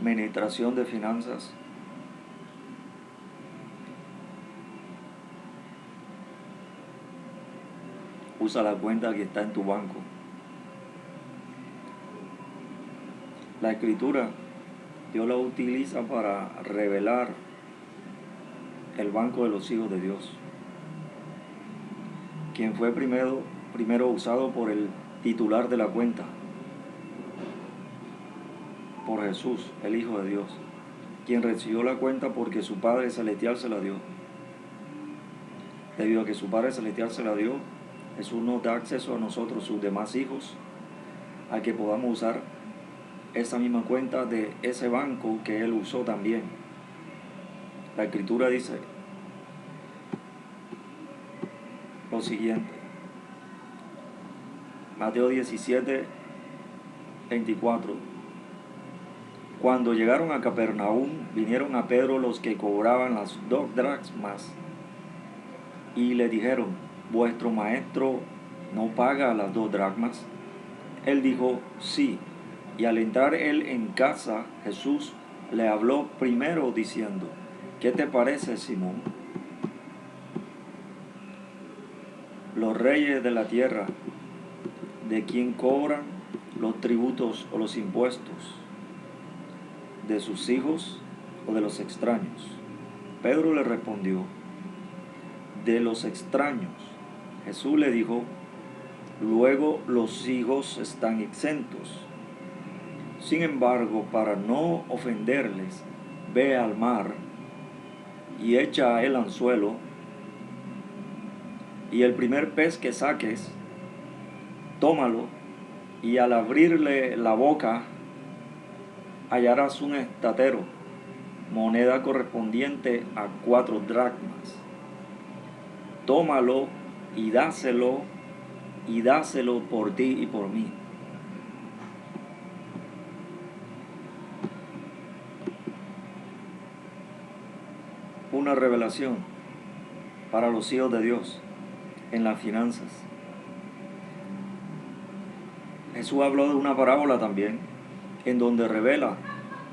administración de finanzas. Usa la cuenta que está en tu banco. La escritura, Dios la utiliza para revelar el banco de los hijos de Dios, quien fue primero usado por el titular de la cuenta, por Jesús, el Hijo de Dios, quien recibió la cuenta porque su Padre Celestial se la dio. Debido a que su Padre Celestial se la dio, Jesús nos da acceso a nosotros, sus demás hijos, a que podamos usar esa misma cuenta de ese banco que Él usó también. La Escritura dice lo siguiente: Mateo 17, 24. Cuando llegaron a Capernaum, vinieron a Pedro los que cobraban las 2 dracmas y le dijeron: ¿vuestro maestro no paga las 2 dracmas? Él dijo: sí. Y al entrar él en casa, Jesús le habló primero diciendo: ¿qué te parece, Simón? Los reyes de la tierra, ¿de quién cobran los tributos o los impuestos? ¿De sus hijos o de los extraños? Pedro le respondió: de los extraños. Jesús le dijo: luego los hijos están exentos. Sin embargo, para no ofenderles, ve al mar y echa el anzuelo, y el primer pez que saques, tómalo, y al abrirle la boca hallarás un estatero, moneda correspondiente a 4 dracmas. Tómalo y dáselo por ti y por mí. Una revelación para los hijos de Dios en las finanzas. Jesús habló de una parábola también, en donde revela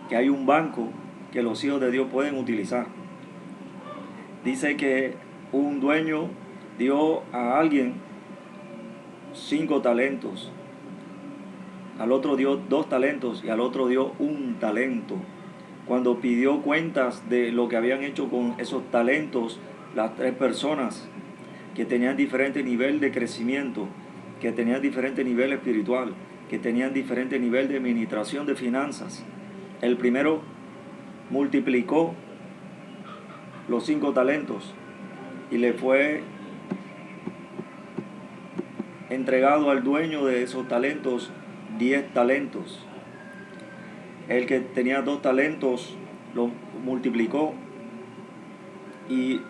que hay un banco que los hijos de Dios pueden utilizar. Dice que un dueño dio a alguien 5 talentos, al otro dio 2 talentos y al otro dio 1 talento. Cuando pidió cuentas de lo que habían hecho con esos talentos, las 3 personas que tenían diferente nivel de crecimiento, que tenían diferente nivel espiritual, que tenían diferente nivel de administración de finanzas, el primero multiplicó los 5 talentos y le fue entregado al dueño de esos talentos 10 talentos. El que tenía 2 talentos lo multiplicó y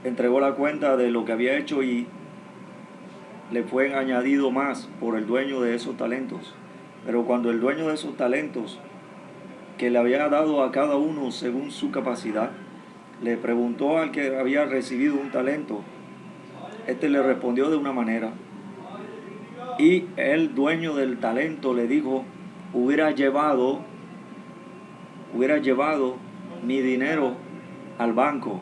entregó la cuenta de lo que había hecho, y le fue añadido más por el dueño de esos talentos. Pero cuando el dueño de esos talentos, que le había dado a cada uno según su capacidad, le preguntó al que había recibido un talento, este le respondió de una manera, y el dueño del talento le dijo: hubiera llevado mi dinero al banco,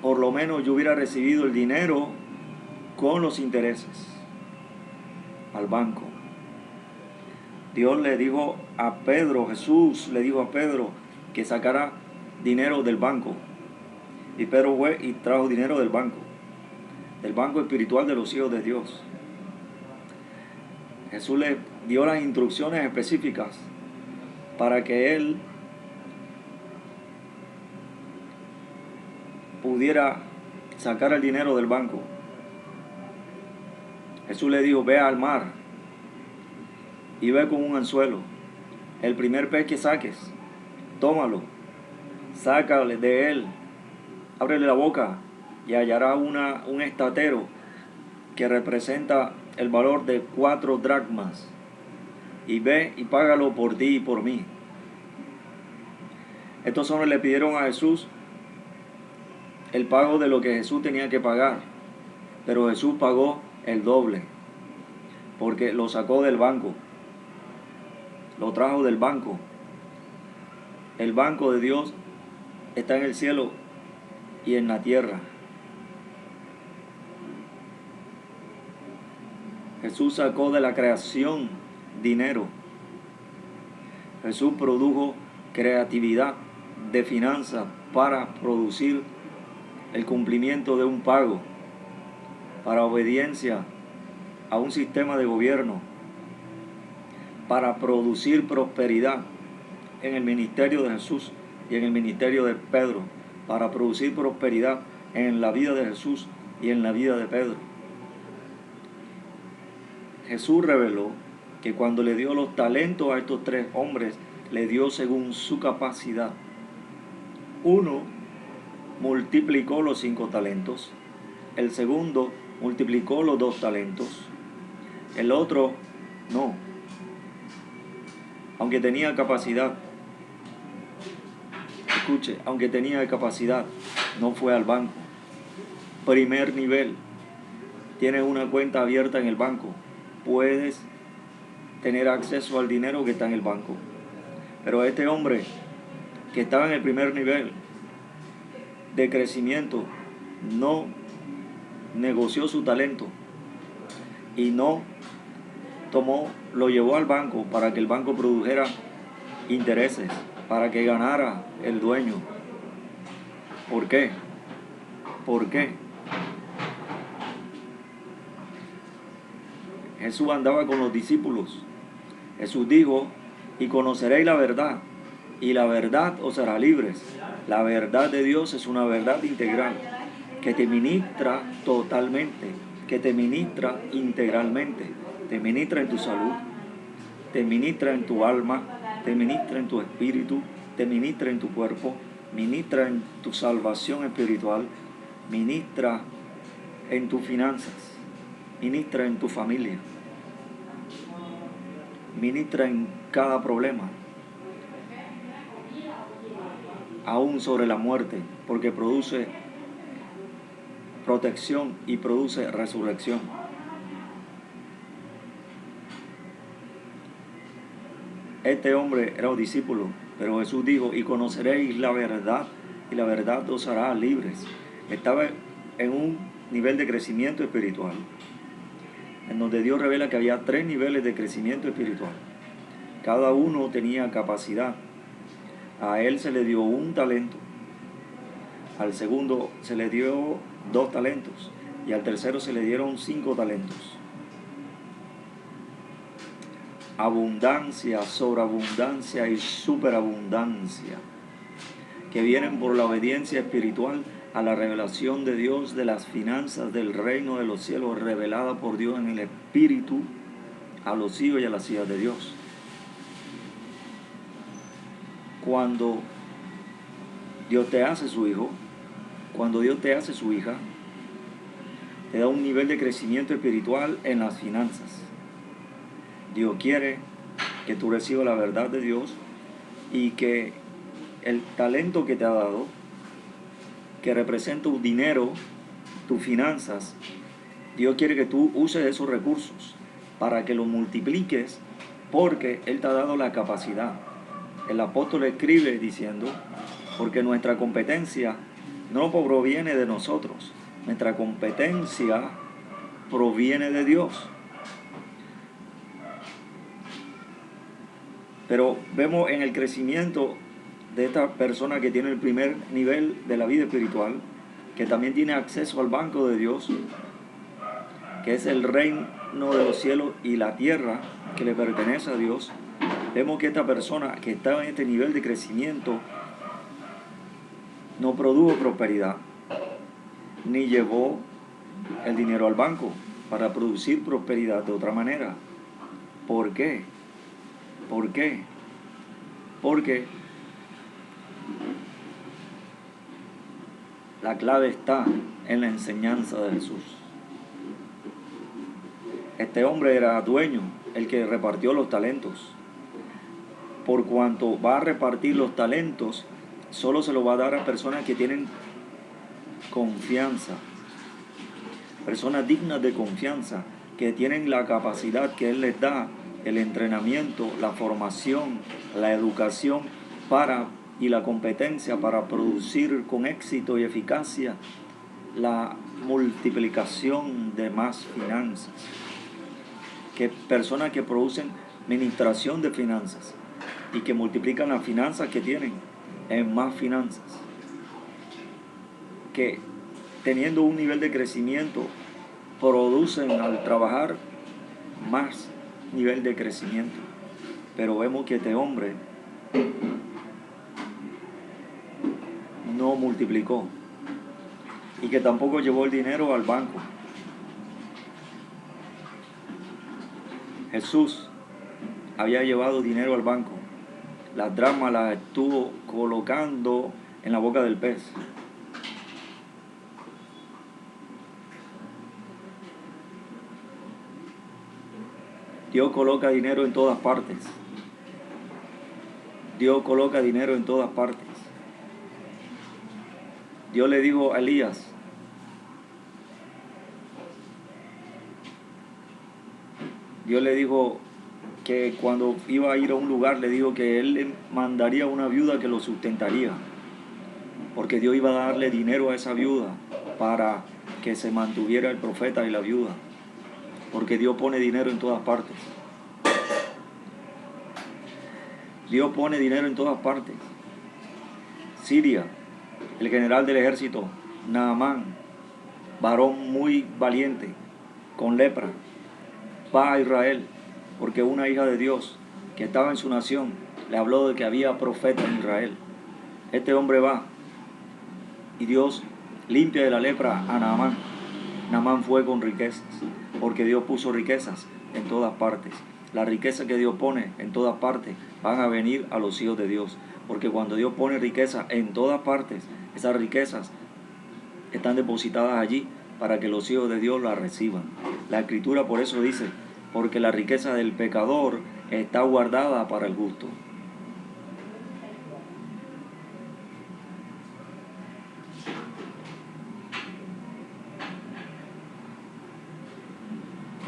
por lo menos yo hubiera recibido el dinero con los intereses al banco. Dios le dijo a Pedro, Jesús le dijo a Pedro que sacara dinero del banco, y Pedro fue y trajo dinero del banco espiritual de los hijos de Dios. Jesús le dio las instrucciones específicas para que él pudiera sacar el dinero del banco. Jesús le dijo: ve al mar y ve con un anzuelo. El primer pez que saques, tómalo, sácale de él, ábrele la boca y hallará un estatero que representa el valor de 4 dracmas. Y ve y págalo por ti y por mí. Estos hombres le pidieron a Jesús el pago de lo que Jesús tenía que pagar, pero Jesús pagó el doble, porque lo sacó del banco, lo trajo del banco. El banco de Dios está en el cielo y en la tierra. Jesús sacó de la creación dinero. Jesús produjo creatividad de finanzas para producir el cumplimiento de un pago, para obediencia a un sistema de gobierno, para producir prosperidad en el ministerio de Jesús y en el ministerio de Pedro, para producir prosperidad en la vida de Jesús y en la vida de Pedro. Jesús reveló que cuando le dio los talentos a estos 3 hombres, le dio según su capacidad. Uno multiplicó los 5 talentos, el segundo multiplicó los 2 talentos, el otro no. Aunque tenía capacidad, escuche, aunque tenía capacidad, no fue al banco. Primer nivel, tienes una cuenta abierta en el banco, puedes tener acceso al dinero que está en el banco. Pero este hombre que estaba en el primer nivel de crecimiento no negoció su talento y no lo llevó al banco para que el banco produjera intereses, para que ganara el dueño. ¿Por qué? ¿Por qué? Jesús andaba con los discípulos. Jesús dijo: y conoceréis la verdad, y la verdad os hará libres. La verdad de Dios es una verdad integral, que te ministra totalmente, que te ministra integralmente. Te ministra en tu salud, te ministra en tu alma, te ministra en tu espíritu, te ministra en tu cuerpo, ministra en tu salvación espiritual, ministra en tus finanzas, ministra en tu familia, ministra en cada problema, aún sobre la muerte, porque produce protección y produce resurrección. Este hombre era un discípulo, pero Jesús dijo: y conoceréis la verdad, y la verdad os hará libres. Estaba en un nivel de crecimiento espiritual, en donde Dios revela que había 3 niveles de crecimiento espiritual. Cada uno tenía capacidad. A él se le dio 1 talento, al segundo se le dio 2 talentos y al tercero se le dieron 5 talentos. Abundancia, sobreabundancia y superabundancia que vienen por la obediencia espiritual a la revelación de Dios de las finanzas del reino de los cielos, revelada por Dios en el Espíritu a los hijos y a las hijas de Dios. Cuando Dios te hace su hijo, cuando Dios te hace su hija, te da un nivel de crecimiento espiritual en las finanzas. Dios quiere que tú recibas la verdad de Dios y que el talento que te ha dado, que representa tu dinero, tus finanzas, Dios quiere que tú uses esos recursos para que los multipliques, porque Él te ha dado la capacidad. El apóstol escribe diciendo: porque nuestra competencia no proviene de nosotros, nuestra competencia proviene de Dios. Pero vemos en el crecimiento de esta persona que tiene el primer nivel de la vida espiritual, que también tiene acceso al banco de Dios, que es el reino de los cielos y la tierra que le pertenece a Dios. Vemos que esta persona que estaba en este nivel de crecimiento no produjo prosperidad, ni llevó el dinero al banco para producir prosperidad de otra manera. ¿Por qué? ¿Por qué? Porque la clave está en la enseñanza de Jesús. Este hombre era dueño, el que repartió los talentos. Por cuanto va a repartir los talentos, solo se lo va a dar a personas que tienen confianza, personas dignas de confianza, que tienen la capacidad que Él les da, el entrenamiento, la formación, la educación para y la competencia para producir con éxito y eficacia la multiplicación de más finanzas. Que personas que producen administración de finanzas y que multiplican las finanzas que tienen en más finanzas. Que teniendo un nivel de crecimiento producen al trabajar más nivel de crecimiento. Pero vemos que este hombre no multiplicó y que tampoco llevó el dinero al banco. Jesús había llevado dinero al banco. Las dracmas las estuvo colocando en la boca del pez. Dios coloca dinero en todas partes. Dios coloca dinero en todas partes. Dios le dijo a Elías, Dios le dijo que cuando iba a ir a un lugar, le dijo que él le mandaría una viuda que lo sustentaría. Porque Dios iba a darle dinero a esa viuda para que se mantuviera el profeta y la viuda. Porque Dios pone dinero en todas partes. Dios pone dinero en todas partes. Siria, el general del ejército, Naamán, varón muy valiente, con lepra, va a Israel, porque una hija de Dios que estaba en su nación le habló de que había profeta en Israel. Este hombre va y Dios limpia de la lepra a Naamán. Naamán fue con riquezas, porque Dios puso riquezas en todas partes. Las riquezas que Dios pone en todas partes van a venir a los hijos de Dios, porque cuando Dios pone riqueza en todas partes, esas riquezas están depositadas allí para que los hijos de Dios las reciban. La Escritura por eso dice, porque la riqueza del pecador está guardada para el justo.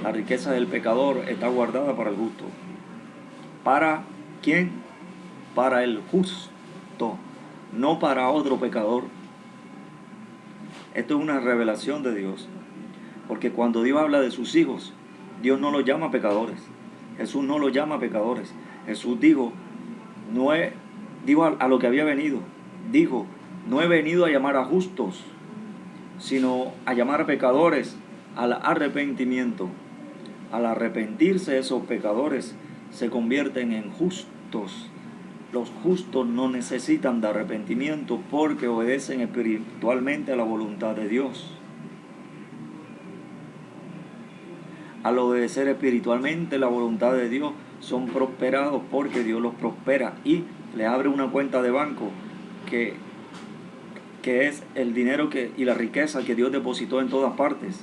La riqueza del pecador está guardada para el justo. ¿Para quién? Para el justo, no para otro pecador. Esto es una revelación de Dios. Porque cuando Dios habla de sus hijos, Dios no los llama pecadores. Jesús no los llama pecadores. Jesús dijo a lo que había venido. Dijo, no he venido a llamar a justos, sino a llamar a pecadores al arrepentimiento. Al arrepentirse, esos pecadores se convierten en justos. Los justos no necesitan de arrepentimiento porque obedecen espiritualmente a la voluntad de Dios. Al obedecer espiritualmente la voluntad de Dios, son prosperados porque Dios los prospera y les abre una cuenta de banco que es el dinero y la riqueza que Dios depositó en todas partes.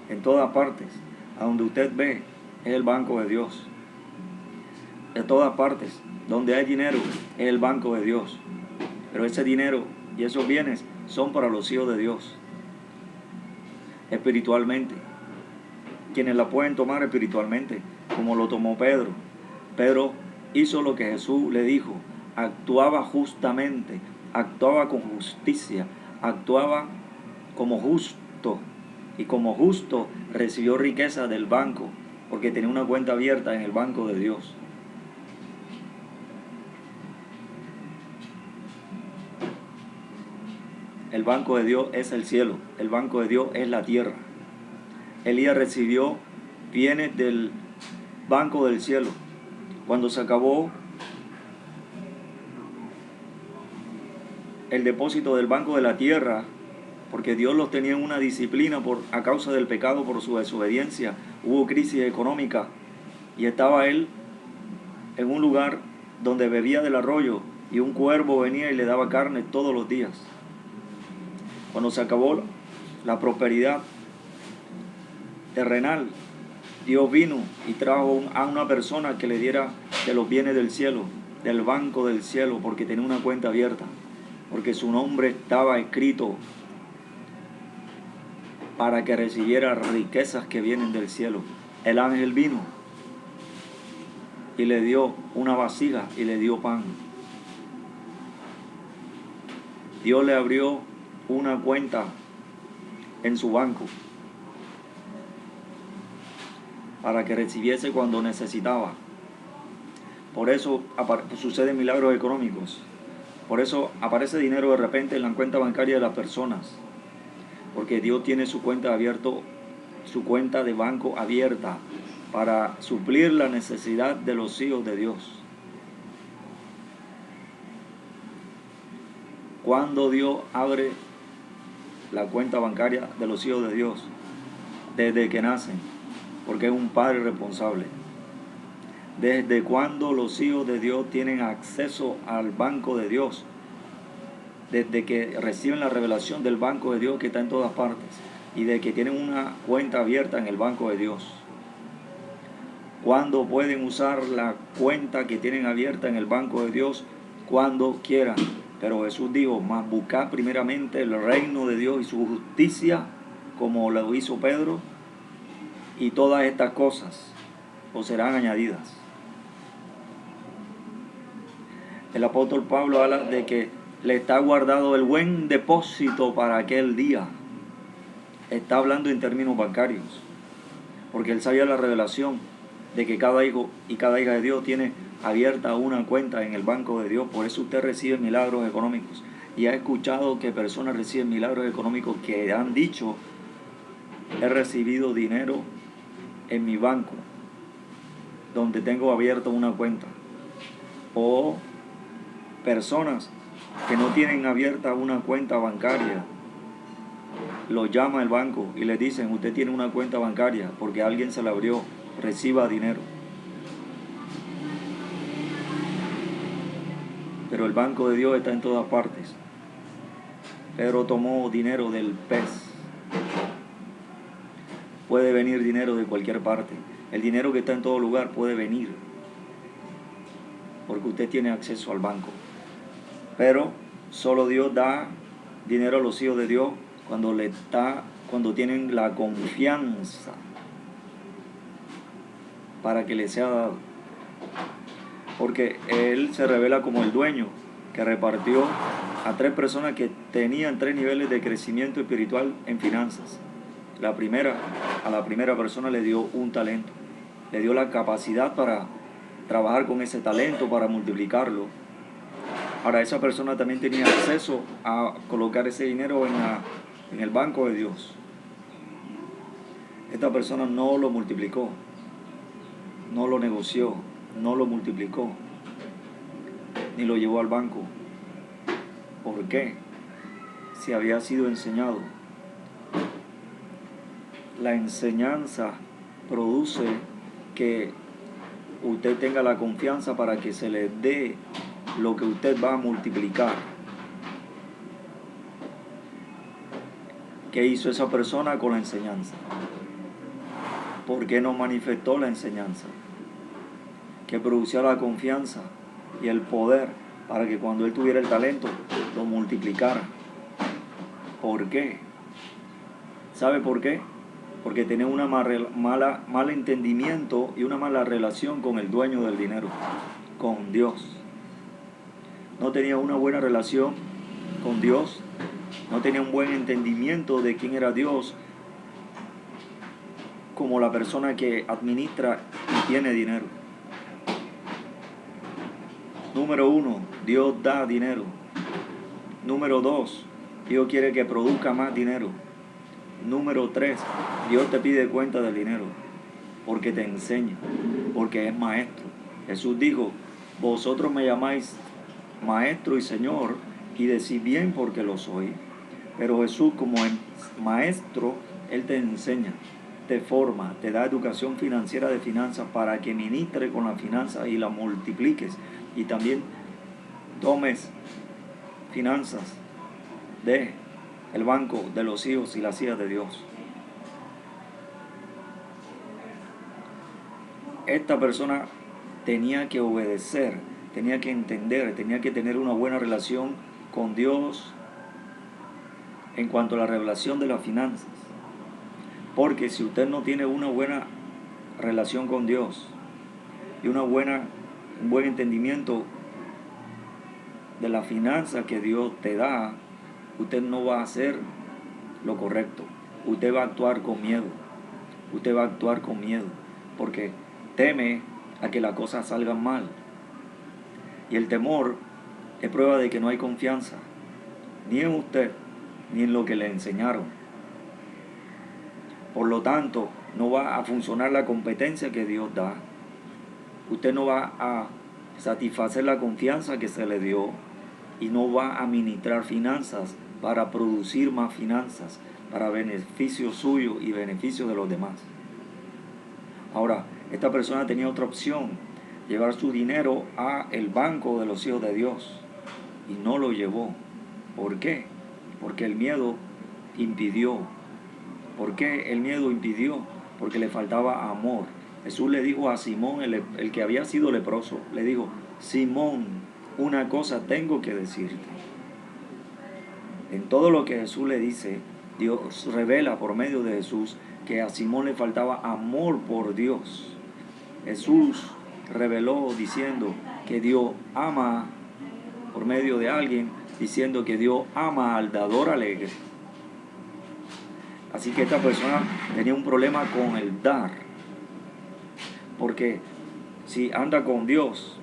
En todas partes. A donde usted ve es el banco de Dios. En todas partes donde hay dinero es el banco de Dios. Pero ese dinero y esos bienes son para los hijos de Dios. Espiritualmente. Quienes la pueden tomar espiritualmente, como lo tomó Pedro. Pedro hizo lo que Jesús le dijo. Actuaba justamente, actuaba con justicia, actuaba como justo. Y como justo recibió riqueza del banco, porque tenía una cuenta abierta en el banco de Dios. El banco de Dios es el cielo, el banco de Dios es la tierra. Elías recibió bienes del banco del cielo. Cuando se acabó el depósito del banco de la tierra, porque Dios los tenía en una disciplina a causa del pecado, por su desobediencia, hubo crisis económica y estaba él en un lugar donde bebía del arroyo y un cuervo venía y le daba carne todos los días. Cuando se acabó la prosperidad terrenal, Dios vino y trajo a una persona que le diera de los bienes del cielo, del banco del cielo, porque tenía una cuenta abierta, porque su nombre estaba escrito para que recibiera riquezas que vienen del cielo. El ángel vino y le dio una vasija y le dio pan. Dios le abrió una cuenta en su banco para que recibiese cuando necesitaba. Por eso suceden milagros económicos. Por eso aparece dinero de repente en la cuenta bancaria de las personas. Porque Dios tiene su cuenta de banco abierta para suplir la necesidad de los hijos de Dios. Cuando Dios abre la cuenta bancaria de los hijos de Dios, desde que nacen, porque es un padre responsable. Desde cuando los hijos de Dios tienen acceso al banco de Dios, desde que reciben la revelación del banco de Dios que está en todas partes, y de que tienen una cuenta abierta en el banco de Dios. Cuando pueden usar la cuenta que tienen abierta en el banco de Dios cuando quieran. Pero Jesús dijo, mas buscad primeramente el reino de Dios y su justicia, como lo hizo Pedro, y todas estas cosas os serán añadidas. El apóstol Pablo habla de que le está guardado el buen depósito para aquel día. Está hablando en términos bancarios, porque él sabía la revelación de que cada hijo y cada hija de Dios tiene abierta una cuenta en el banco de Dios. Por eso usted recibe milagros económicos. Y ha escuchado que personas reciben milagros económicos que han dicho, he recibido dinero en mi banco, donde tengo abierta una cuenta. O personas que no tienen abierta una cuenta bancaria, lo llama el banco y le dicen, usted tiene una cuenta bancaria porque alguien se la abrió, reciba dinero. Pero el banco de Dios está en todas partes. Pedro tomó dinero del pez. Puede venir dinero de cualquier parte. El dinero que está en todo lugar puede venir, porque usted tiene acceso al banco. Pero solo Dios da dinero a los hijos de Dios cuando tienen la confianza para que les sea dado. Porque Él se revela como el dueño que repartió a 3 personas que tenían 3 niveles de crecimiento espiritual en finanzas. A la primera persona le dio un talento, le dio la capacidad para trabajar con ese talento, para multiplicarlo. Ahora, esa persona también tenía acceso a colocar ese dinero en el banco de Dios. Esta persona no lo multiplicó, no lo negoció, no lo multiplicó, ni lo llevó al banco. ¿Por qué? Si había sido enseñado. La enseñanza produce que usted tenga la confianza para que se le dé lo que usted va a multiplicar. ¿Qué hizo esa persona con la enseñanza? ¿Por qué no manifestó la enseñanza? Que producía la confianza y el poder para que cuando él tuviera el talento lo multiplicara. ¿Por qué? ¿Sabe por qué? Porque tenía un mal entendimiento y una mala relación con el dueño del dinero, con Dios. No tenía una buena relación con Dios, no tenía un buen entendimiento de quién era Dios, como la persona que administra y tiene dinero. Número 1, Dios da dinero. Número 2, Dios quiere que produzca más dinero. Número 3, Dios te pide cuenta del dinero, porque te enseña, porque es maestro. Jesús dijo, vosotros me llamáis maestro y Señor, y decís bien porque lo soy. Pero Jesús, como es maestro, Él te enseña, te forma, te da educación financiera de finanzas para que ministre con las finanzas y las multipliques. Y también tomes finanzas de el banco de los hijos y las hijas de Dios. Esta persona tenía que obedecer, tenía que entender, tenía que tener una buena relación con Dios en cuanto a la revelación de las finanzas. Porque si usted no tiene una buena relación con Dios y un buen entendimiento de la finanza que Dios te da, usted no va a hacer lo correcto. Usted va a actuar con miedo. Usted va a actuar con miedo porque teme a que las cosas salgan mal. Y el temor es prueba de que no hay confianza, ni en usted, ni en lo que le enseñaron. Por lo tanto, no va a funcionar la competencia que Dios da. Usted no va a satisfacer la confianza que se le dio y no va a administrar finanzas para producir más finanzas, para beneficio suyo y beneficio de los demás. Ahora, esta persona tenía otra opción, llevar su dinero a el banco de los hijos de Dios, y no lo llevó. ¿Por qué? Porque el miedo impidió. ¿Por qué el miedo impidió? Porque le faltaba amor. Jesús le dijo a Simón, el que había sido leproso, le dijo: Simón, una cosa tengo que decirte. En todo lo que Jesús le dice, Dios revela por medio de Jesús que a Simón le faltaba amor por Dios. Jesús reveló diciendo que Dios ama, por medio de alguien, diciendo que Dios ama al dador alegre. Así que esta persona tenía un problema con el dar. Porque si anda con Dios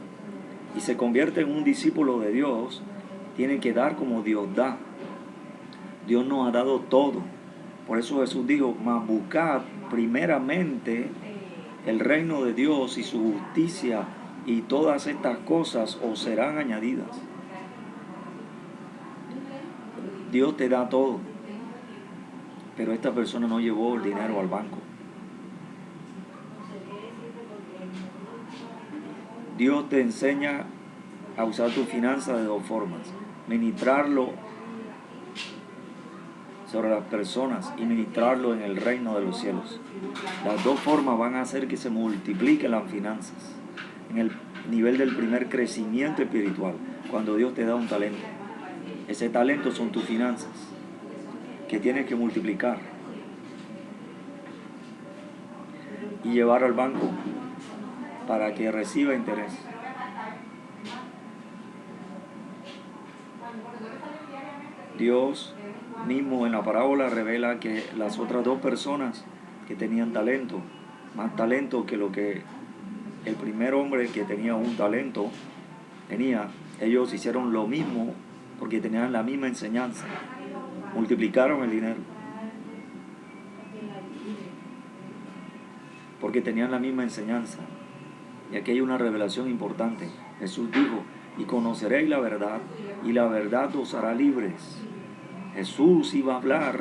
y se convierte en un discípulo de Dios, tiene que dar como Dios da. Dios nos ha dado todo. Por eso Jesús dijo: mas buscad primeramente el reino de Dios y su justicia, y todas estas cosas os serán añadidas. Dios te da todo, pero esta persona no llevó el dinero al banco. Dios te enseña a usar tu finanza de dos formas: ministrarlo sobre las personas y ministrarlo en el reino de los cielos. Las dos formas van a hacer que se multipliquen las finanzas en el nivel del primer crecimiento espiritual, cuando Dios te da un talento. Ese talento son tus finanzas, que tienes que multiplicar y llevar al banco para que reciba interés. Dios mismo en la parábola revela que las otras dos personas que tenían talento, más talento que lo que el primer hombre que tenía un talento tenía, ellos hicieron lo mismo porque tenían la misma enseñanza, multiplicaron el dinero porque tenían la misma enseñanza. Y aquí hay una revelación importante. Jesús dijo: y conoceréis la verdad, y la verdad os hará libres. Jesús iba a hablar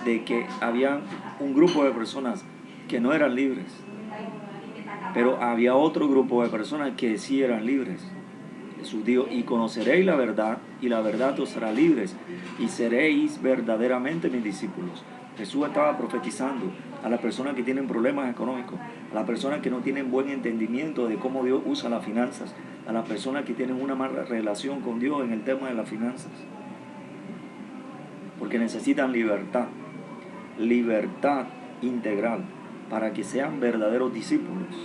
de que había un grupo de personas que no eran libres, pero había otro grupo de personas que sí eran libres. Jesús dijo: y conoceréis la verdad, y la verdad os hará libres, y seréis verdaderamente mis discípulos. Jesús estaba profetizando a las personas que tienen problemas económicos, a las personas que no tienen buen entendimiento de cómo Dios usa las finanzas, a las personas que tienen una mala relación con Dios en el tema de las finanzas. Porque necesitan libertad integral, para que sean verdaderos discípulos.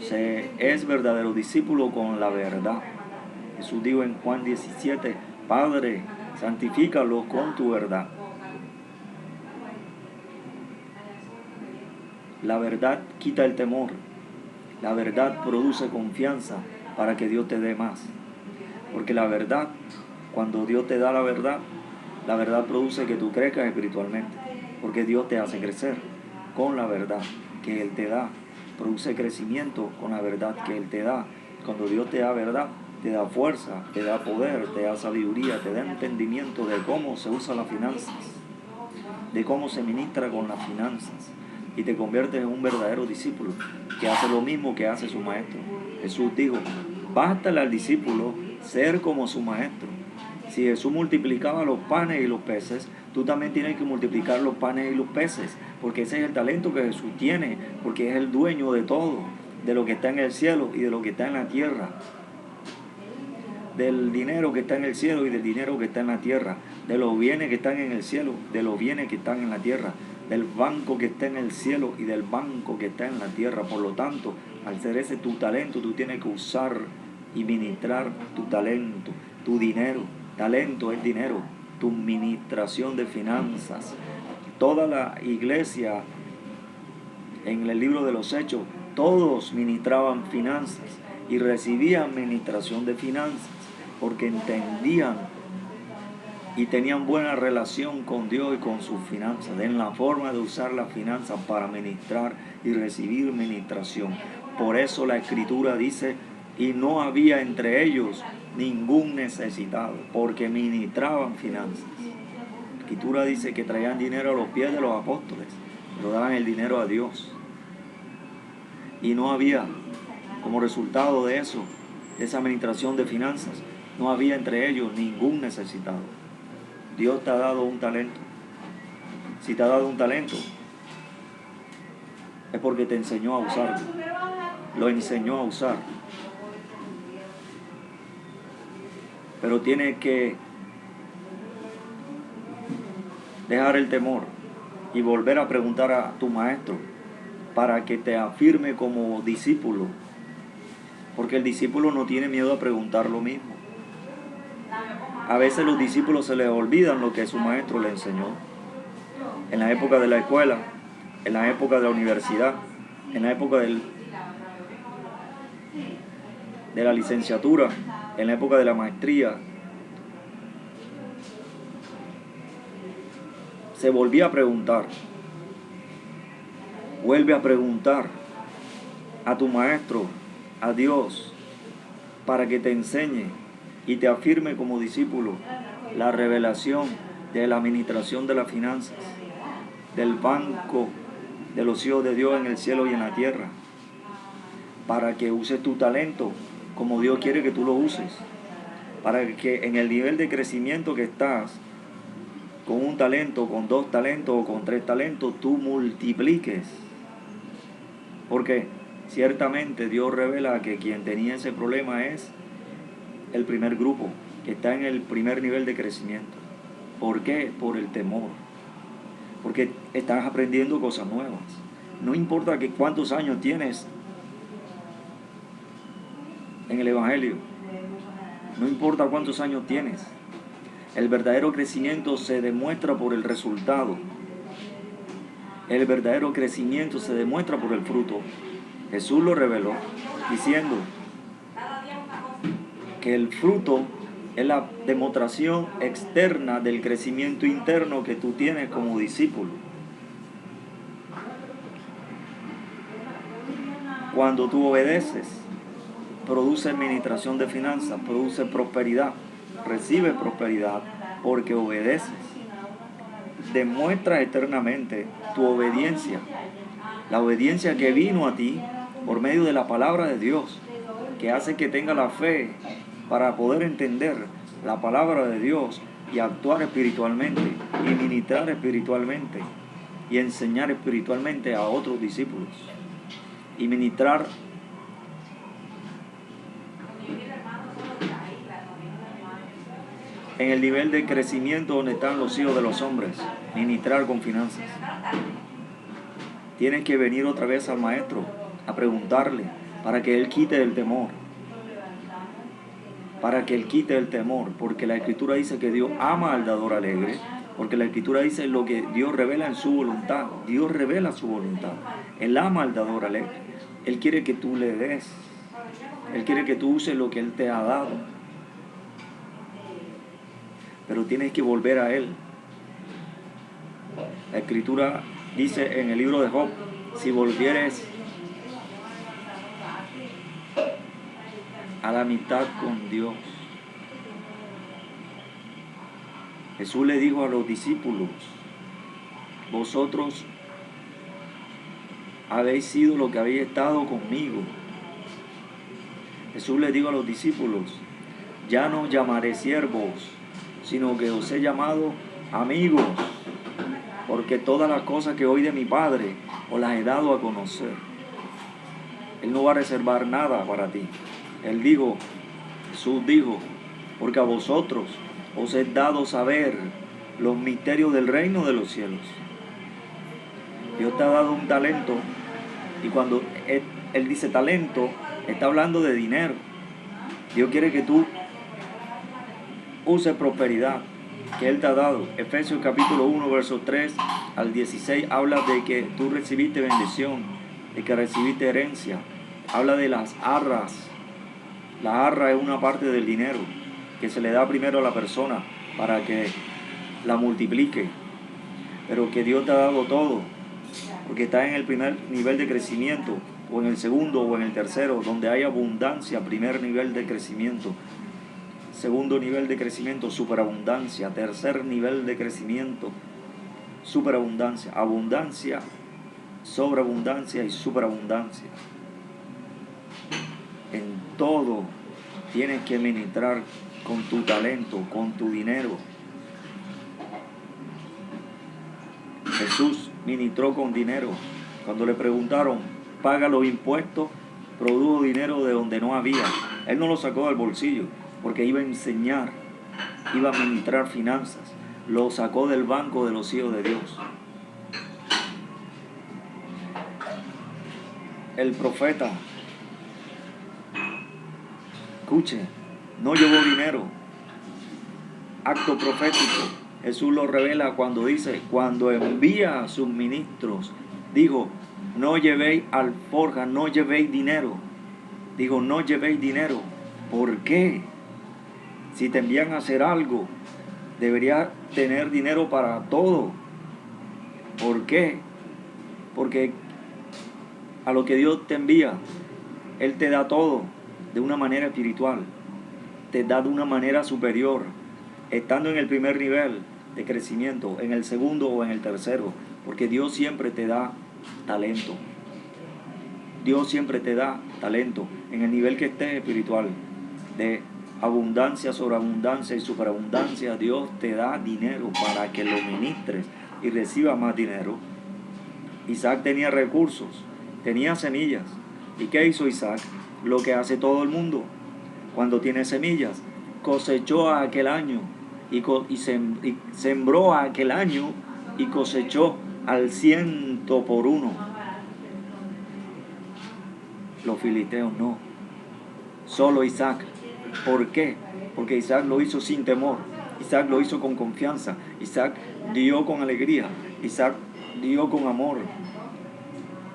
Se es verdadero discípulo con la verdad. Jesús dijo en Juan 17: Padre, santifícalos con tu verdad. La verdad quita el temor. La verdad produce confianza para que Dios te dé más. Porque la verdad, cuando Dios te da la verdad produce que tú crezcas espiritualmente. Porque Dios te hace crecer con la verdad que Él te da. Produce crecimiento con la verdad que Él te da. Cuando Dios te da verdad, te da fuerza, te da poder, te da sabiduría, te da entendimiento de cómo se usan las finanzas, de cómo se ministra con las finanzas, y te conviertes en un verdadero discípulo que hace lo mismo que hace su maestro. Jesús dijo: bástale al discípulo ser como su maestro. Si Jesús multiplicaba los panes y los peces, tú también tienes que multiplicar los panes y los peces, porque ese es el talento que Jesús tiene, porque es el dueño de todo, de lo que está en el cielo y de lo que está en la tierra, del dinero que está en el cielo y del dinero que está en la tierra, de los bienes que están en el cielo, de los bienes que están en la tierra, del banco que está en el cielo y del banco que está en la tierra. Por lo tanto, al ser ese tu talento, tú tienes que usar y ministrar tu talento, tu dinero, Talento es dinero, tu administración de finanzas. Toda la iglesia en el libro de los Hechos, todos ministraban finanzas y recibían administración de finanzas porque entendían y tenían buena relación con Dios y con sus finanzas, en la forma de usar las finanzas para ministrar y recibir ministración. Por eso la Escritura dice, y no había entre ellos ningún necesitado, porque ministraban finanzas. La Escritura dice que traían dinero a los pies de los apóstoles, pero daban el dinero a Dios. Y no había, como resultado de eso, de esa administración de finanzas, no había entre ellos ningún necesitado. Dios te ha dado un talento. Si te ha dado un talento, es porque te enseñó a usarlo. Lo enseñó a usar. Pero tienes que dejar el temor y volver a preguntar a tu maestro para que te afirme como discípulo. Porque el discípulo no tiene miedo a preguntar lo mismo. A veces los discípulos se les olvidan lo que su maestro le enseñó. En la época de la escuela, en la época de la universidad, en la época de la licenciatura, en la época de la maestría, se volvía a preguntar. Vuelve a preguntar a tu maestro, a Dios, para que te enseñe y te afirme como discípulo la revelación de la administración de las finanzas, del banco de los hijos de Dios en el cielo y en la tierra, para que uses tu talento como Dios quiere que tú lo uses, para que en el nivel de crecimiento que estás, con un talento, con 2 talentos o con 3 talentos, tú multipliques. Porque ciertamente Dios revela que quien tenía ese problema es el primer grupo, que está en el primer nivel de crecimiento. ¿Por qué? Por el temor. Porque estás aprendiendo cosas nuevas. No importa que cuántos años tienes en el Evangelio. No importa cuántos años tienes. El verdadero crecimiento se demuestra por el resultado. El verdadero crecimiento se demuestra por el fruto. Jesús lo reveló diciendo que el fruto es la demostración externa del crecimiento interno que tú tienes como discípulo. Cuando tú obedeces, produce administración de finanzas, produce prosperidad, recibe prosperidad porque obedeces. Demuestra eternamente tu obediencia, la obediencia que vino a ti por medio de la palabra de Dios, que hace que tenga la fe para poder entender la palabra de Dios y actuar espiritualmente y ministrar espiritualmente y enseñar espiritualmente a otros discípulos y ministrar en el nivel de crecimiento donde están los hijos de los hombres, ministrar con finanzas. Tienes que venir otra vez al maestro a preguntarle para que él quite el temor. Para que él quite el temor, porque la Escritura dice que Dios ama al dador alegre, porque la Escritura dice lo que Dios revela en su voluntad. Dios revela su voluntad. Él ama al dador alegre. Él quiere que tú le des. Él quiere que tú uses lo que Él te ha dado. Pero tienes que volver a Él. La Escritura dice en el libro de Job, si volvieres a la amistad con Dios. Jesús le dijo a los discípulos, vosotros habéis sido lo que habéis estado conmigo. Jesús le dijo a los discípulos, ya no os llamaré siervos, sino que os he llamado amigos, porque todas las cosas que oí de mi Padre os las he dado a conocer. Él no va a reservar nada para ti. Él dijo, Jesús dijo, porque a vosotros os he dado saber los misterios del reino de los cielos. Dios te ha dado un talento, y cuando Él dice talento, está hablando de dinero. Dios quiere que tú use prosperidad que Él te ha dado. Efesios capítulo 1, versos 3 al 16 habla de que tú recibiste bendición, de que recibiste herencia. Habla de las arras. La arra es una parte del dinero que se le da primero a la persona para que la multiplique, pero que Dios te ha dado todo, porque está en el primer nivel de crecimiento, o en el segundo, o en el tercero, donde hay abundancia. Primer nivel de crecimiento, segundo nivel de crecimiento, superabundancia, tercer nivel de crecimiento, superabundancia, abundancia, sobreabundancia y superabundancia. En todo tienes que ministrar con tu talento, con tu dinero. Jesús ministró con dinero. Cuando le preguntaron, paga los impuestos, produjo dinero de donde no había. Él no lo sacó del bolsillo, porque iba a enseñar, iba a ministrar finanzas. Lo sacó del banco de los hijos de Dios. El profeta, escuche, no llevó dinero. Acto profético. Jesús lo revela cuando dice, cuando envía a sus ministros, dijo, no llevéis alforja, no llevéis dinero. Digo, no llevéis dinero. ¿Por qué? Si te envían a hacer algo, deberías tener dinero para todo. ¿Por qué? Porque a lo que Dios te envía, Él te da todo de una manera espiritual. Te da de una manera superior, estando en el primer nivel de crecimiento, en el segundo o en el tercero, porque Dios siempre te da talento. Dios siempre te da talento en el nivel que estés espiritual, de abundancia, sobreabundancia y superabundancia. Dios te da dinero para que lo ministres y recibas más dinero. Isaac tenía recursos, tenía semillas. ¿Y qué hizo Isaac? Lo que hace todo el mundo cuando tiene semillas: cosechó a aquel año y sembró a aquel año y cosechó al 100%. Los filisteos no, solo Isaac. ¿Por qué? Porque Isaac lo hizo sin temor, Isaac lo hizo con confianza, Isaac dio con alegría, Isaac dio con amor,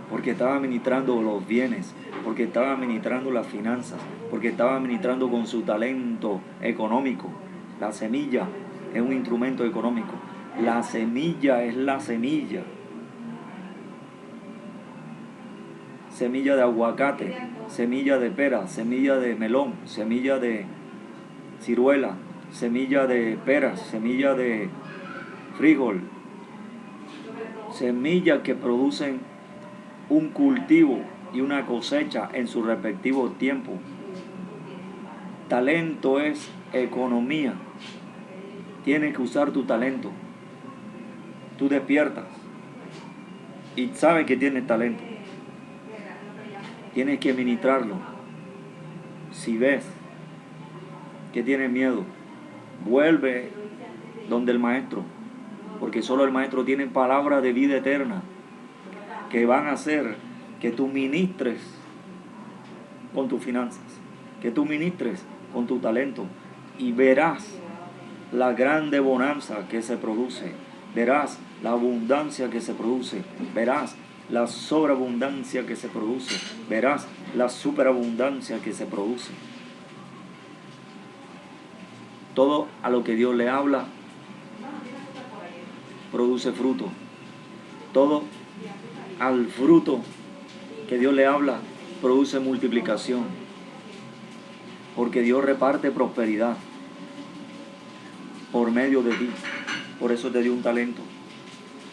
porque estaba administrando los bienes, porque estaba administrando las finanzas, porque estaba administrando con su talento económico. La semilla es un instrumento económico. La semilla es la semilla. Semilla de aguacate, semilla de pera, semilla de melón, semilla de ciruela, semilla de peras, semilla de frijol. Semillas que producen un cultivo y una cosecha en su respectivo tiempo. Talento es economía. Tienes que usar tu talento. Tú despiertas y sabes que tienes talento. Tienes que ministrarlo. Si ves que tienes miedo, vuelve donde el maestro, porque solo el maestro tiene palabras de vida eterna que van a hacer que tú ministres con tus finanzas, que tú ministres con tu talento, y verás la grande bonanza que se produce, verás la abundancia que se produce, verás la sobreabundancia que se produce, verás la superabundancia que se produce. Todo a lo que Dios le habla produce fruto. Todo al fruto que Dios le habla produce multiplicación, porque Dios reparte prosperidad por medio de ti. Por eso te dio un talento,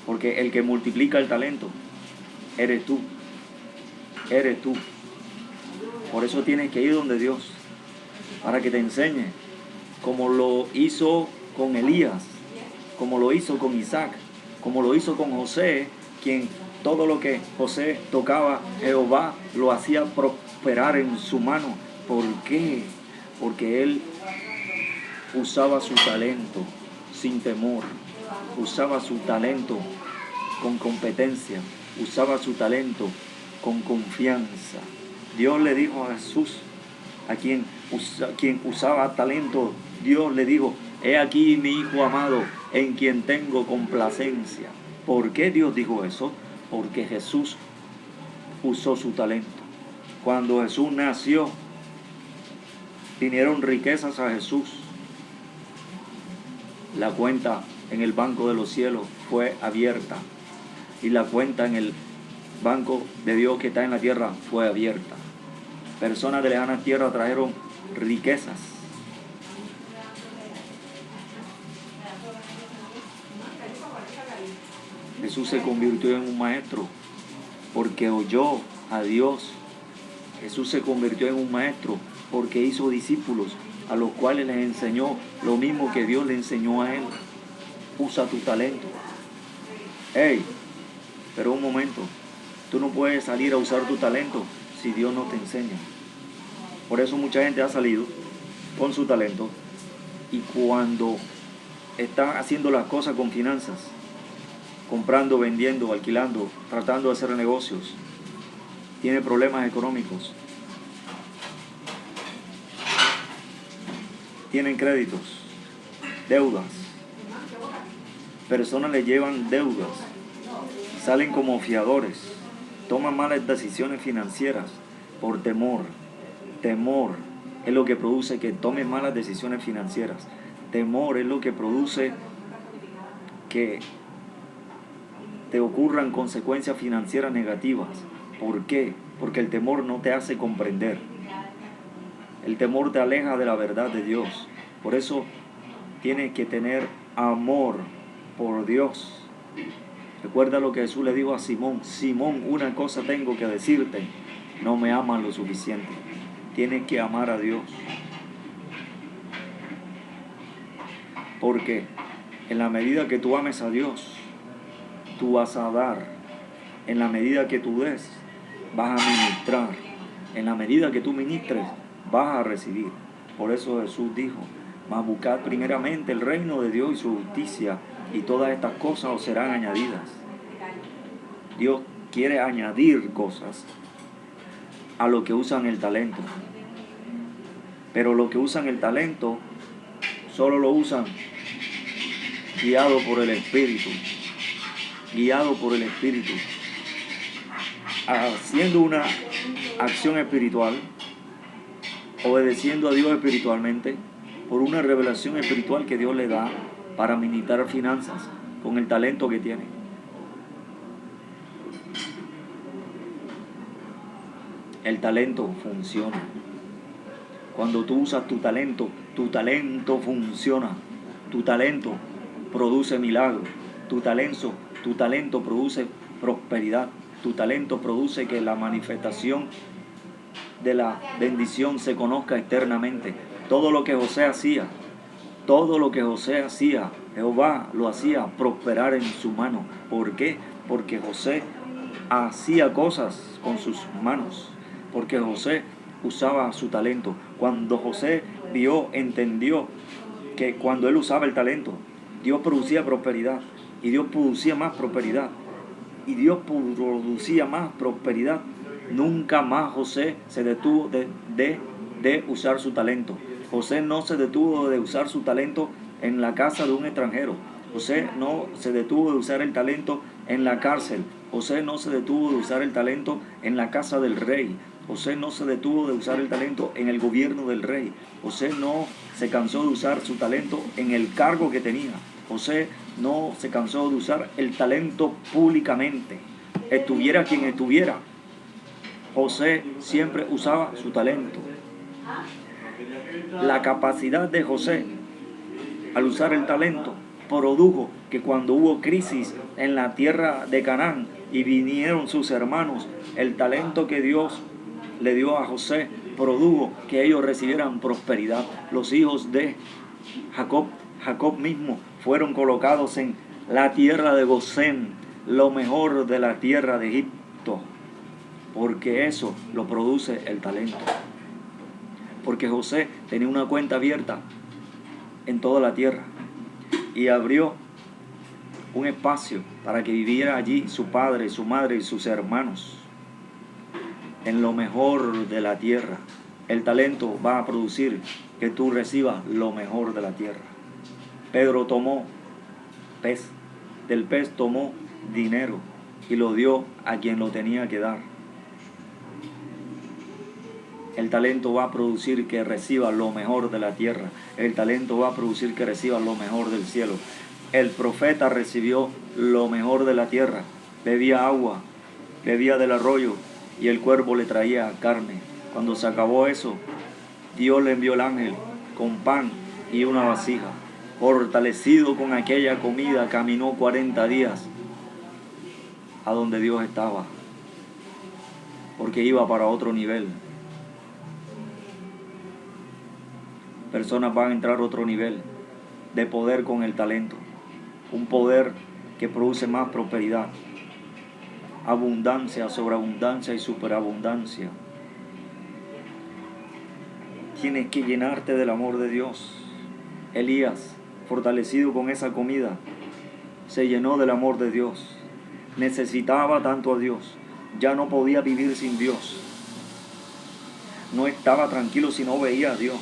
porque el que multiplica el talento eres tú. Eres tú. Por eso tienes que ir donde Dios, para que te enseñe, como lo hizo con Elías, como lo hizo con Isaac, como lo hizo con José, quien todo lo que José tocaba, Jehová lo hacía prosperar en su mano. ¿Por qué? Porque él usaba su talento sin temor, usaba su talento con competencia, usaba su talento con confianza. Dios le dijo a Jesús, a quien usaba talento, Dios le dijo, He aquí mi hijo amado, en quien tengo complacencia. ¿Por qué Dios dijo eso? Porque Jesús usó su talento. Cuando Jesús nació, vinieron riquezas a Jesús. La cuenta en el banco de los cielos fue abierta. Y la cuenta en el banco de Dios que está en la tierra fue abierta. Personas de lejanas tierras trajeron riquezas. Jesús se convirtió en un maestro porque oyó a Dios. Jesús se convirtió en un maestro porque hizo discípulos a los cuales les enseñó lo mismo que Dios le enseñó a él. Usa tu talento. Hey, pero un momento, tú no puedes salir a usar tu talento si Dios no te enseña. Por eso mucha gente ha salido con su talento y cuando está haciendo las cosas con finanzas, comprando, vendiendo, alquilando, tratando de hacer negocios, tiene problemas económicos, tienen créditos, deudas, personas le llevan deudas, salen como fiadores, toman malas decisiones financieras por temor. Temor es lo que produce que tomes malas decisiones financieras. Temor es lo que produce que te ocurran consecuencias financieras negativas. ¿Por qué? Porque el temor no te hace comprender. El temor te aleja de la verdad de Dios. Por eso tienes que tener amor por Dios. Recuerda lo que Jesús le dijo a Simón. Simón, una cosa tengo que decirte. No me amas lo suficiente. Tienes que amar a Dios. Porque en la medida que tú ames a Dios, tú vas a dar. En la medida que tú des, vas a ministrar. En la medida que tú ministres, vas a recibir. Por eso Jesús dijo, mas buscad primeramente el reino de Dios y su justicia, y todas estas cosas os serán añadidas. Dios quiere añadir cosas a los que usan el talento. Pero los que usan el talento, solo lo usan guiado por el Espíritu. Guiado por el Espíritu. Haciendo una acción espiritual, obedeciendo a Dios espiritualmente, por una revelación espiritual que Dios le da para ministrar finanzas con el talento que tiene. El talento funciona. Cuando tú usas tu talento funciona. Tu talento produce milagros. Tu talento produce prosperidad. Tu talento produce que la manifestación de la bendición se conozca externamente. Todo lo que José hacía, Jehová lo hacía prosperar en su mano. ¿Por qué? Porque José hacía cosas con sus manos. Porque José usaba su talento. Cuando José entendió que cuando él usaba el talento, Dios producía prosperidad. Y Dios producía más prosperidad. Y Dios producía más prosperidad. Nunca más José se detuvo de usar su talento. José no se detuvo de usar su talento en la casa de un extranjero. José no se detuvo de usar el talento en la cárcel. José no se detuvo de usar el talento en la casa del rey. José no se detuvo de usar el talento en el gobierno del rey. José no se cansó de usar su talento en el cargo que tenía. José no se cansó de usar el talento públicamente. Estuviera quien estuviera, José siempre usaba su talento. La capacidad de José al usar el talento produjo que cuando hubo crisis en la tierra de Canaán y vinieron sus hermanos, el talento que Dios le dio a José produjo que ellos recibieran prosperidad. Los hijos de Jacob mismo fueron colocados en la tierra de Gosén, lo mejor de la tierra de Egipto, porque eso lo produce el talento. Porque José tenía una cuenta abierta en toda la tierra y abrió un espacio para que viviera allí su padre, su madre y sus hermanos en lo mejor de la tierra. El talento va a producir que tú recibas lo mejor de la tierra. Pedro tomó pez, del pez tomó dinero y lo dio a quien lo tenía que dar. El talento va a producir que reciba lo mejor de la tierra. El talento va a producir que reciba lo mejor del cielo. El profeta recibió lo mejor de la tierra. Bebía agua, bebía del arroyo y el cuervo le traía carne. Cuando se acabó eso, Dios le envió el ángel con pan y una vasija. Fortalecido con aquella comida, caminó 40 días a donde Dios estaba, porque iba para otro nivel. Personas van a entrar a otro nivel de poder con el talento, un poder que produce más prosperidad, abundancia, sobreabundancia y superabundancia. Tienes que llenarte del amor de Dios. Elías, fortalecido con esa comida, se llenó del amor de Dios. Necesitaba tanto a Dios, ya no podía vivir sin Dios. No estaba tranquilo si no veía a Dios.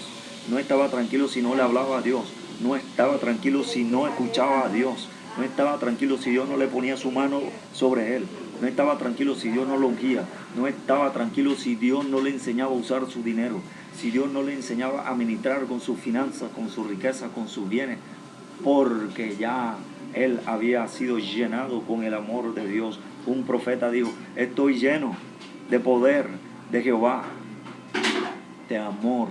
No estaba tranquilo si no le hablaba a Dios. No estaba tranquilo si no escuchaba a Dios. No estaba tranquilo si Dios no le ponía su mano sobre él. No estaba tranquilo si Dios no lo ungía. No estaba tranquilo si Dios no le enseñaba a usar su dinero. Si Dios no le enseñaba a administrar con sus finanzas, con su riqueza, con sus bienes. Porque ya él había sido llenado con el amor de Dios. Un profeta dijo: estoy lleno de poder de Jehová, de amor.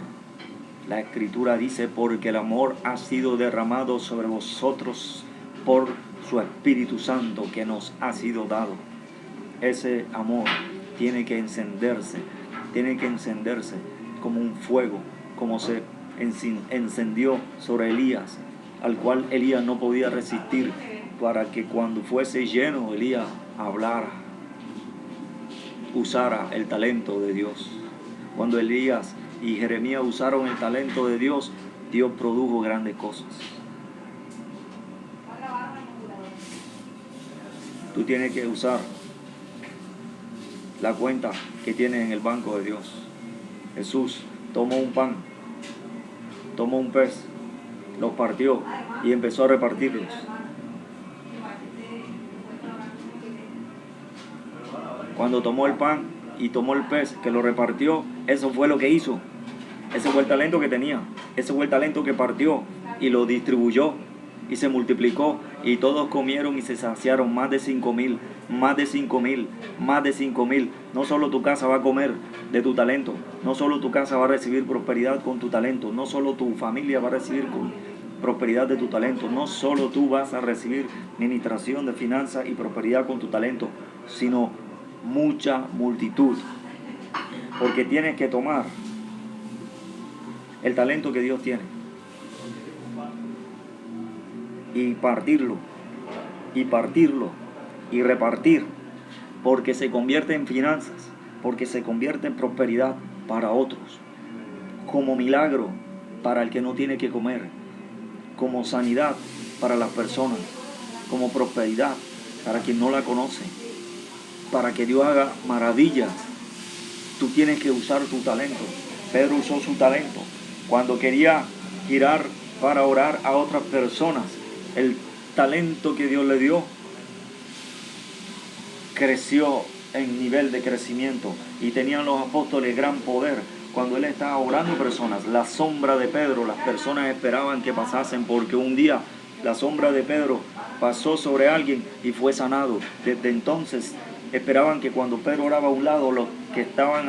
La Escritura dice: porque el amor ha sido derramado sobre vosotros por su Espíritu Santo que nos ha sido dado. Ese amor tiene que encenderse como un fuego, como se encendió sobre Elías, al cual Elías no podía resistir, para que cuando fuese lleno Elías hablara, usara el talento de Dios. Cuando Elías y Jeremías usaron el talento de Dios, Dios produjo grandes cosas. Tú tienes que usar la cuenta que tienes en el banco de Dios. Jesús tomó un pan, tomó un pez, los partió y empezó a repartirlos. Cuando tomó el pan y tomó el pez que lo repartió, eso fue lo que hizo. Ese fue el talento que tenía. Ese fue el talento que partió y lo distribuyó y se multiplicó, y todos comieron y se saciaron. Más de 5,000, más de 5,000, más de 5,000. No solo tu casa va a comer de tu talento, no solo tu casa va a recibir prosperidad con tu talento, no solo tu familia va a recibir con prosperidad de tu talento, no solo tú vas a recibir administración de finanzas y prosperidad con tu talento, sino mucha multitud. Porque tienes que tomar el talento que Dios tiene y partirlo, y repartir, porque se convierte en finanzas, porque se convierte en prosperidad para otros, como milagro para el que no tiene que comer, como sanidad para las personas, como prosperidad para quien no la conoce, para que Dios haga maravillas. Tú tienes que usar tu talento. Pedro usó su talento cuando quería girar para orar a otras personas. El talento que Dios le dio creció en nivel de crecimiento, y tenían los apóstoles gran poder. Cuando él estaba orando a personas, la sombra de Pedro, las personas esperaban que pasasen, porque un día la sombra de Pedro pasó sobre alguien y fue sanado. Desde entonces esperaban que cuando Pedro oraba a un lado, los que estaban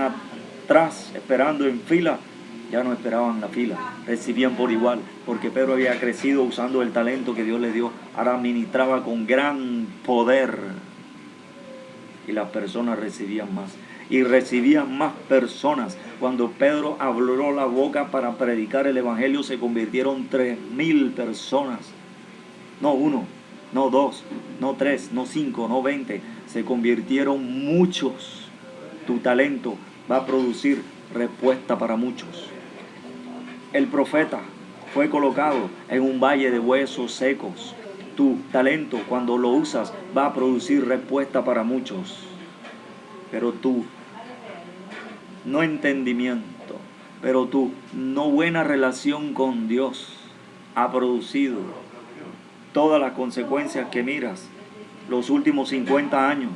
atrás esperando en fila ya no esperaban la fila, recibían por igual, porque Pedro había crecido usando el talento que Dios le dio. Ahora ministraba con gran poder y las personas recibían más, y recibían más personas. Cuando Pedro abrió la boca para predicar el evangelio, se convirtieron 3,000 personas. No 1, no 2, no 3, no 5, no 20. Se convirtieron muchos. Tu talento va a producir respuesta para muchos. El profeta fue colocado en un valle de huesos secos. Tu talento, cuando lo usas, va a producir respuesta para muchos. Pero tu no entendimiento, pero tu no buena relación con Dios ha producido todas las consecuencias que miras los últimos 50 años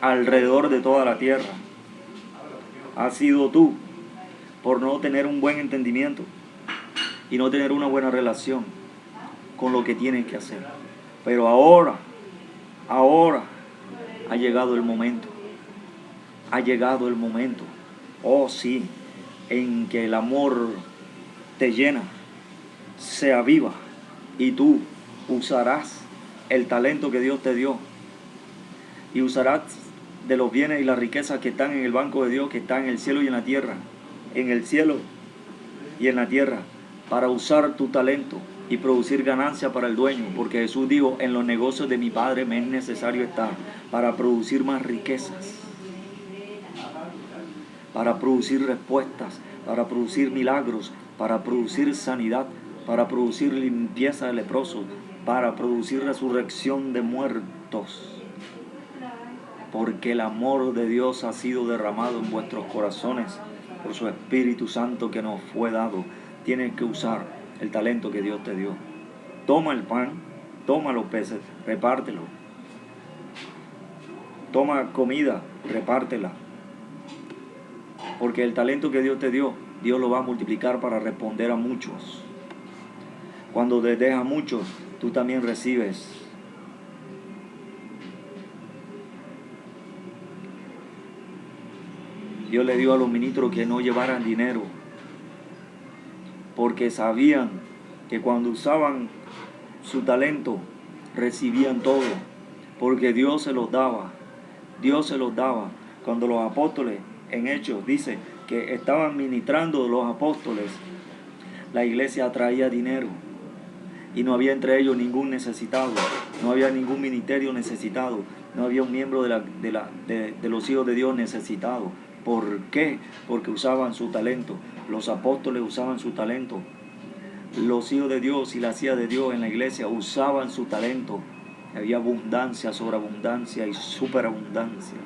alrededor de toda la tierra, has sido tú por no tener un buen entendimiento y no tener una buena relación con lo que tienes que hacer. Pero ahora ha llegado el momento. Ha llegado el momento. Oh sí, en que el amor te llena, se aviva y tú usarás el talento que Dios te dio y usarás de los bienes y las riquezas que están en el banco de Dios, que están en el cielo y en la tierra, en el cielo y en la tierra, para usar tu talento y producir ganancia para el dueño, porque Jesús dijo, en los negocios de mi Padre me es necesario estar para producir más riquezas, para producir respuestas, para producir milagros, para producir sanidad, para producir limpieza de leprosos, para producir resurrección de muertos. Porque el amor de Dios ha sido derramado en vuestros corazones por su Espíritu Santo que nos fue dado. Tienes que usar el talento que Dios te dio. Toma el pan, toma los peces, repártelo. Toma comida, repártela. Porque el talento que Dios te dio, Dios lo va a multiplicar para responder a muchos. Cuando te deja a muchos, tú también recibes. Dios le dio a los ministros que no llevaran dinero, porque sabían que cuando usaban su talento, recibían todo, porque Dios se los daba. Dios se los daba. Cuando los apóstoles, en Hechos, dice que estaban ministrando los apóstoles, la iglesia traía dinero y no había entre ellos ningún necesitado, no había ningún ministerio necesitado, no había un miembro de los hijos de Dios necesitado. ¿Por qué? Porque usaban su talento. Los apóstoles usaban su talento. Los hijos de Dios y las hijas de Dios en la iglesia usaban su talento. Había abundancia, sobreabundancia y superabundancia.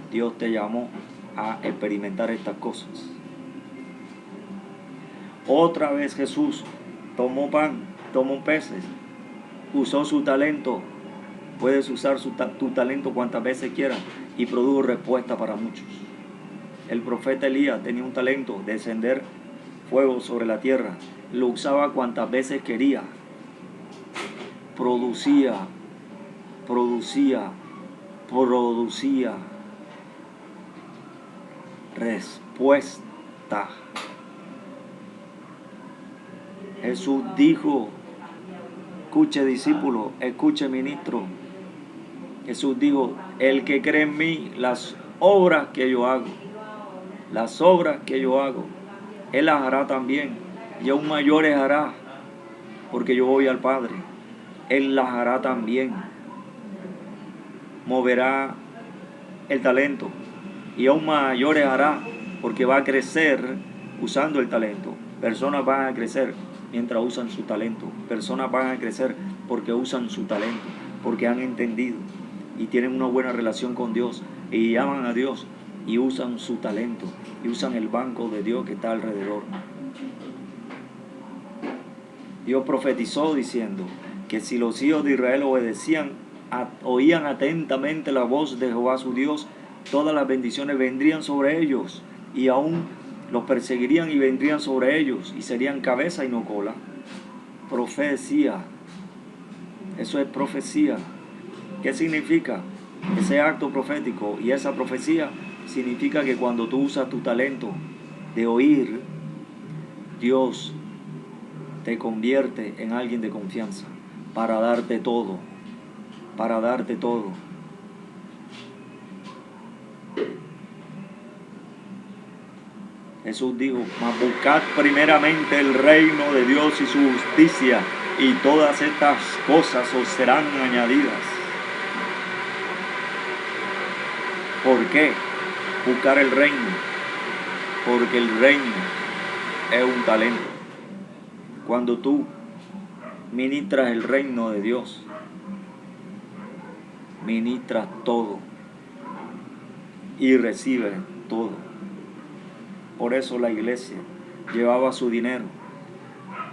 Dios te llamó a experimentar estas cosas. Otra vez Jesús tomó pan, tomó peces, usó su talento. Puedes usar tu talento cuantas veces quieras y produjo respuesta para muchos. El profeta Elías tenía un talento de encender fuego sobre la tierra. Lo usaba cuantas veces quería. Producía respuesta. Jesús dijo, escuche discípulo, escuche ministro. Jesús dijo, el que cree en mí, las obras que yo hago, Él las hará también, y aún mayores hará, porque yo voy al Padre. Él las hará también. Moverá el talento, y aún mayores hará, porque va a crecer usando el talento. Personas van a crecer mientras usan su talento. Personas van a crecer porque usan su talento, porque han entendido y tienen una buena relación con Dios y llaman a Dios y usan su talento y usan el banco de Dios que está alrededor. Dios profetizó diciendo que si los hijos de Israel oían atentamente la voz de Jehová su Dios, todas las bendiciones vendrían sobre ellos y aún los perseguirían y vendrían sobre ellos y serían cabeza y no cola. Profecía. Eso es profecía. ¿Qué significa? Ese acto profético y esa profecía significa que cuando tú usas tu talento de oír, Dios te convierte en alguien de confianza para darte todo, Jesús dijo, mas buscad primeramente el reino de Dios y su justicia, y todas estas cosas os serán añadidas. ¿Por qué buscar el reino? Porque el reino es un talento. Cuando tú ministras el reino de Dios, ministras todo y recibes todo. Por eso la iglesia llevaba su dinero,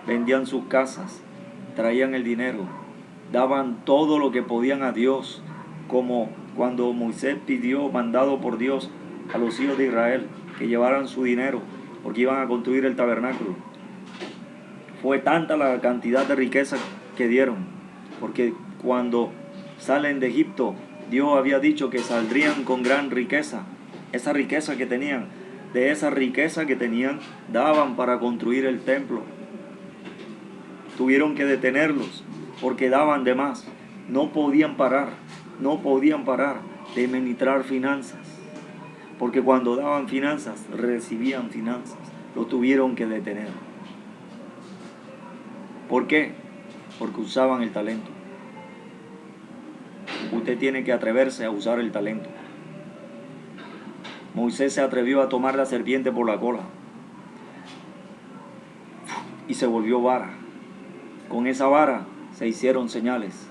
vendían sus casas traían el dinero, daban todo lo que podían a Dios, como cuando Moisés pidió, mandado por Dios, a los hijos de Israel que llevaran su dinero porque iban a construir el tabernáculo. Fue tanta la cantidad de riqueza que dieron, porque cuando salen de Egipto, Dios había dicho que saldrían con gran riqueza. Esa riqueza que tenían, de esa riqueza que tenían, daban para construir el templo. Tuvieron que detenerlos porque daban de más. No podían parar de administrar finanzas, porque cuando daban finanzas, recibían finanzas. Lo tuvieron que detener. ¿Por qué? Porque usaban el talento. Usted tiene que atreverse a usar el talento. Moisés se atrevió a tomar la serpiente por la cola y se volvió vara. Con esa vara se hicieron señales,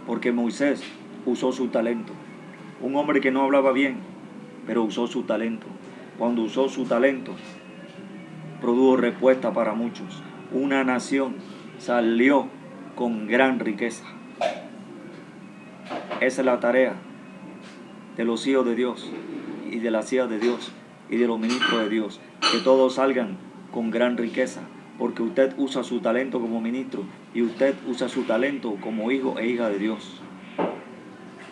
porque Moisés usó su talento. Un hombre que no hablaba bien, pero usó su talento. Cuando usó su talento, produjo respuesta para muchos. Una nación salió con gran riqueza. Esa es la tarea de los hijos de Dios y de las hijas de Dios y de los ministros de Dios, que todos salgan con gran riqueza, porque usted usa su talento como ministro y usted usa su talento como hijo e hija de Dios.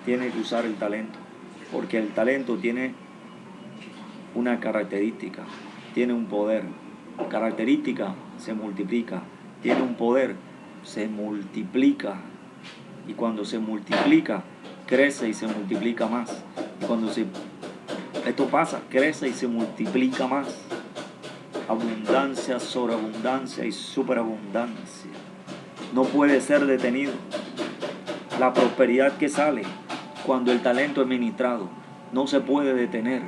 Tiene que usar el talento, porque el talento tiene una característica, tiene un poder. Característica se multiplica, tiene un poder, se multiplica, y cuando se multiplica crece y se multiplica más. Y cuando esto pasa, crece y se multiplica más. Abundancia sobre abundancia y superabundancia. No puede ser detenido. La prosperidad que sale cuando el talento es ministrado no se puede detener.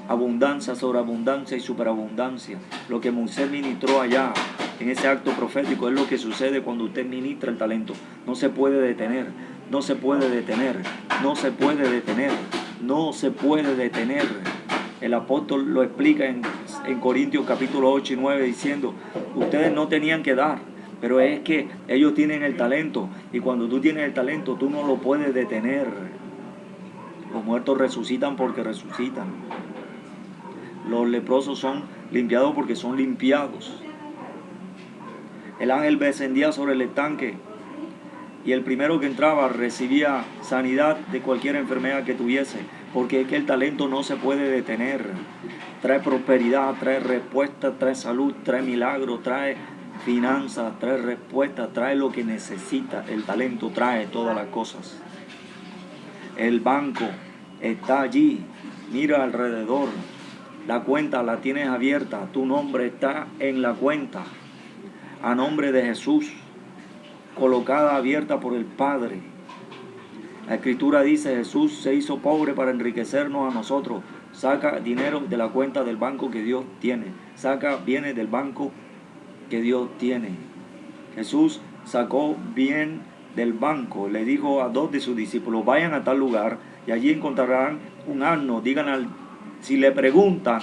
Abundancia sobre abundancia y superabundancia. Lo que Moisés ministró allá en ese acto profético es lo que sucede cuando usted ministra el talento. No se puede detener, no se puede detener, no se puede detener, no se puede detener. El apóstol lo explica en Corintios capítulo 8 y 9 diciendo: ustedes no tenían que dar, pero es que ellos tienen el talento, y cuando tú tienes el talento tú no lo puedes detener. Los muertos resucitan porque resucitan. Los leprosos son limpiados porque son limpiados. El ángel descendía sobre el estanque y el primero que entraba recibía sanidad de cualquier enfermedad que tuviese, porque es que el talento no se puede detener. Trae prosperidad, trae respuesta, trae salud, trae milagro, trae finanzas, trae respuesta, trae lo que necesita. El talento trae todas las cosas. El banco está allí, mira alrededor. La cuenta la tienes abierta, tu nombre está en la cuenta, a nombre de Jesús, colocada abierta por el Padre. La Escritura dice: Jesús se hizo pobre para enriquecernos a nosotros. Saca dinero de la cuenta del banco que Dios tiene. Saca bienes del banco que Dios tiene. Jesús sacó bien del banco. Le dijo a 2 de sus discípulos: vayan a tal lugar y allí encontrarán un asno. Digan si le preguntan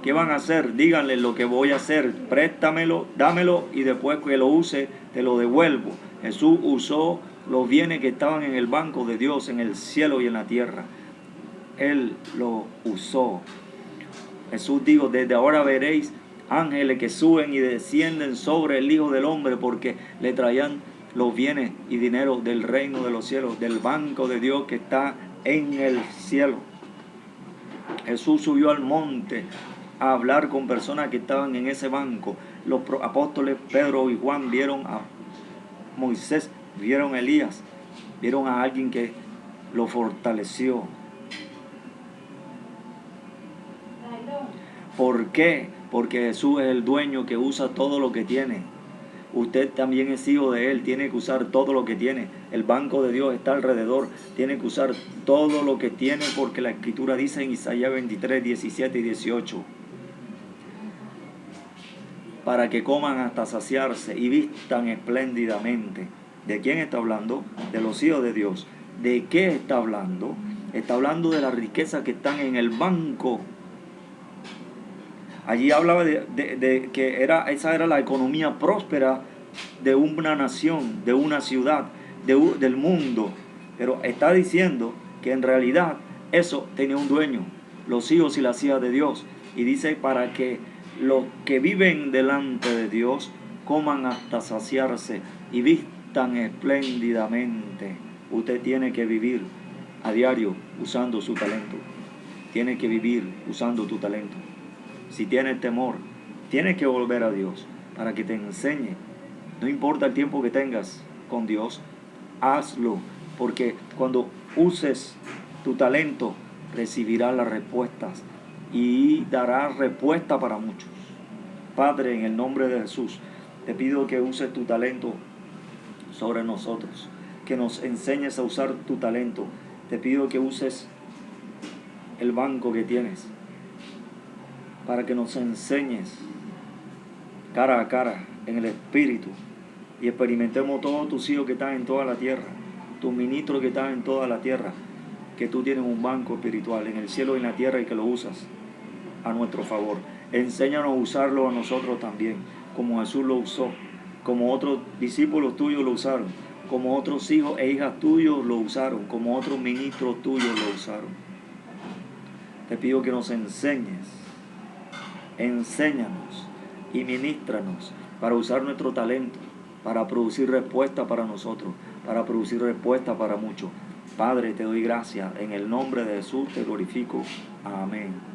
qué van a hacer, díganle lo que voy a hacer, préstamelo, dámelo, y después que lo use te lo devuelvo. Jesús usó los bienes que estaban en el banco de Dios, en el cielo y en la tierra. Él lo usó. Jesús dijo: desde ahora veréis ángeles que suben y descienden sobre el Hijo del Hombre, porque le traían los bienes y dinero del reino de los cielos, del banco de Dios que está en el cielo. Jesús subió al monte a hablar con personas que estaban en ese banco. Los apóstoles Pedro y Juan vieron a Moisés, vieron a Elías, vieron a alguien que lo fortaleció. ¿Por qué? Porque Jesús es el dueño que usa todo lo que tiene. Usted también es hijo de Él, tiene que usar todo lo que tiene. El banco de Dios está alrededor, tiene que usar todo lo que tiene, porque la Escritura dice en Isaías 23, 17 y 18: para que coman hasta saciarse y vistan espléndidamente. ¿De quién está hablando? De los hijos de Dios. ¿De qué está hablando? Está hablando de las riquezas que están en el banco. Allí hablaba de que esa era la economía próspera de una nación, de una ciudad, del mundo. Pero está diciendo que en realidad eso tenía un dueño, los hijos y las hijas de Dios. Y dice para que los que viven delante de Dios coman hasta saciarse y vistan espléndidamente. Usted tiene que vivir a diario usando su talento. Tiene que vivir usando tu talento. Si tienes temor, tienes que volver a Dios para que te enseñe. No importa el tiempo que tengas con Dios, hazlo, porque cuando uses tu talento, recibirás las respuestas y darás respuesta para muchos. Padre, en el nombre de Jesús, te pido que uses tu talento sobre nosotros, que nos enseñes a usar tu talento. Te pido que uses el banco que tienes para que nos enseñes cara a cara en el Espíritu y experimentemos todos tus hijos que están en toda la tierra, tus ministros que están en toda la tierra, que tú tienes un banco espiritual en el cielo y en la tierra y que lo usas a nuestro favor. Enséñanos a usarlo a nosotros también, como Jesús lo usó, como otros discípulos tuyos lo usaron, como otros hijos e hijas tuyos lo usaron, como otros ministros tuyos lo usaron. Te pido que nos enséñanos y ministranos para usar nuestro talento, para producir respuesta para nosotros, para producir respuesta para muchos. Padre, te doy gracias. En el nombre de Jesús te glorifico. Amén.